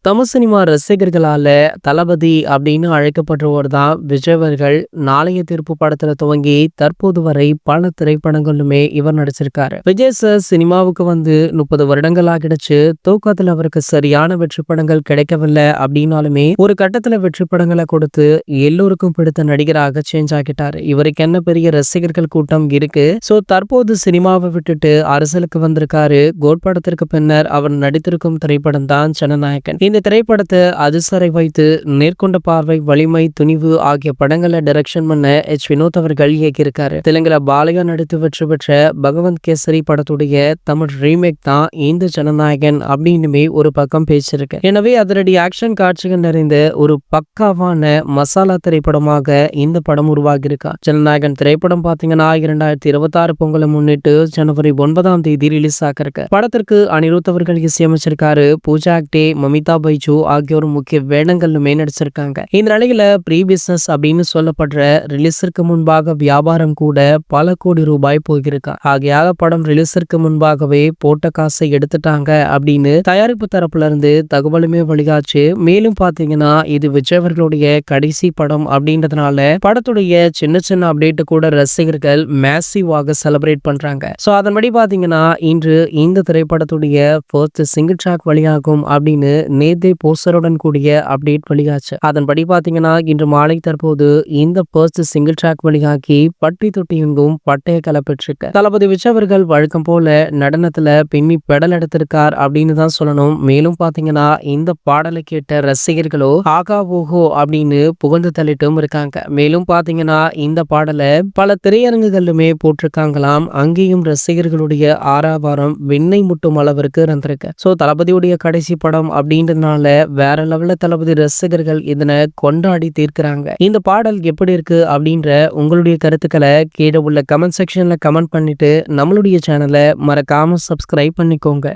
Tamil cinema ரசிகர்களால தளபதி அப்படின்னு அழைக்கப்படுறவர் தான் விஜய் அவர்கள். நாளைய தீர்ப்பு படத்துல துவங்கி தற்போது வரை பல திரைப்படங்களுமே இவர் நடிச்சிருக்காரு. விஜய் சார் சினிமாவுக்கு வந்து 30 வருடங்கள் ஆகிடுச்சு. தூக்கத்துல அவருக்கு சரியான வெற்றி படங்கள் கிடைக்கவில்லை அப்படின்னாலுமே ஒரு கட்டத்துல வெற்றி படங்களை கொடுத்து எல்லோருக்கும் பிடித்த நடிகராக சேஞ்ச் ஆகிட்டாரு. இவருக்கு என்ன பெரிய ரசிகர்கள் கூட்டம் இருக்கு. சோ தற்போது சினிமாவை விட்டுட்டு அரசியலுக்கு வந்திருக்காரு. கோட் படத்திற்கு பின்னர் அவர் நடித்திருக்கும் திரைப்படம் தான் ஜனநாயகன். இந்த திரைப்படத்தை அதிசரை வைத்து நேர்கொண்ட பார்வை, வலிமை, துணிவு ஆகிய படங்களை டைரக்ஷன் பண்ண வினோத் அவர்கள் இயக்கியிருக்காரு. தெலுங்குல பாலையா நடித்து வெற்றி பெற்ற பகவந்த் கேசரி படத்துடைய தமிழ் ரீமேக் தான் இந்த ஜனநாயகன் அப்படின்னுமே ஒரு பக்கம் பேசிருக்கு. எனவே அதிரடி ஆக்ஷன் காட்சிகள் நிறைந்த ஒரு பக்காவான மசாலா திரைப்படமாக இந்த படம் உருவாகி இருக்கா. ஜனநாயகன் திரைப்படம் பாத்தீங்கன்னா 2026 பொங்கலை முன்னிட்டு ஜனவரி 9ஆம் தேதி ரிலீஸ் ஆகிருக்கு. படத்திற்கு அனிருத் அவர்கள் இசையமைச்சிருக்காரு. பூஜா ஆக்டே, மமிதா பைஜு ஆகியோர் முக்கிய வேடங்களுமே நடிச்சிருக்காங்க. இந்த நிலையில ப்ரீ பிசினஸ் அப்படின்னு சொல்லப்படுற ரிலீஸிற்கு முன்பாக வியாபாரம் கூட பல கோடி ரூபாய் போயிருக்கா. ஆகையாக படம் ரிலீஸிற்கு முன்பாகவே போட்ட காசை எடுத்துட்டாங்க அப்படின்னு தயாரிப்பு தரப்புல இருந்து தகவலுமே வெளியாச்சு. மேலும் பாத்தீங்கன்னா இது விஜய் அவர்களுடைய கடைசி படம் அப்படின்றதுனால படத்துடைய சின்ன சின்ன அப்டேட் கூட ரசிகர்கள் மேசிவாக செலிப்ரேட் பண்றாங்க. சோ அதன்படி பாத்தீங்கன்னா இன்று இந்த திரைப்படத்துடைய ஃபர்ஸ்ட் சிங்கிள் ட்ராக் வெளியாகும் அப்படின்னு நேத்தே போஸ்டருடன் கூடிய அப்டேட் வெளியாச்சு. அதன்படி பாத்தீங்கன்னா இன்று மாலை தற்போது இந்த ஃபர்ஸ்ட் சிங்கிள் ட்ராக் வெளியாகி பட்டி தொட்டி எங்கும் பட்டைய கலப்பெற்றிருக்கு. தளபதி விஜய் அவர்கள் வழக்கம் போல நடனத்துல பின்னி பெடல் எடுத்திருக்கார் அப்படின்னு தான் சொல்லணும். மேலும் பாத்தீங்கன்னா இந்த பாடலை கேட்ட ரசிகர்களோ ஆகா ஓஹோ அப்படின்னு புகழ்ந்து தள்ளிட்டும் இருக்காங்க. மேலும் பாத்தீங்கன்னா இந்த பாடலை பல திரையரங்குகளுமே போட்டிருக்காங்களாம். அங்கேயும் ரசிகர்களுடைய ஆரவாரம் விண்ணை முட்டும் அளவிற்கு இருந்திருக்கு. சோ தளபதியுடைய கடைசி படம் அப்படின்றதுனால வேற லெவல்ல தளபதி ரசிகர்கள் இதனை கொண்டாடி தீர்க்கிறாங்க. இந்த பாடல் எப்படி இருக்கு அப்படின்ற உங்களுடைய கருத்துக்களை கீழே உள்ள கமெண்ட் செக்ஷன்ல கமெண்ட் பண்ணிட்டு நம்மளுடைய சேனலை மறக்காம சப்ஸ்கிரைப் பண்ணிக்கோங்க.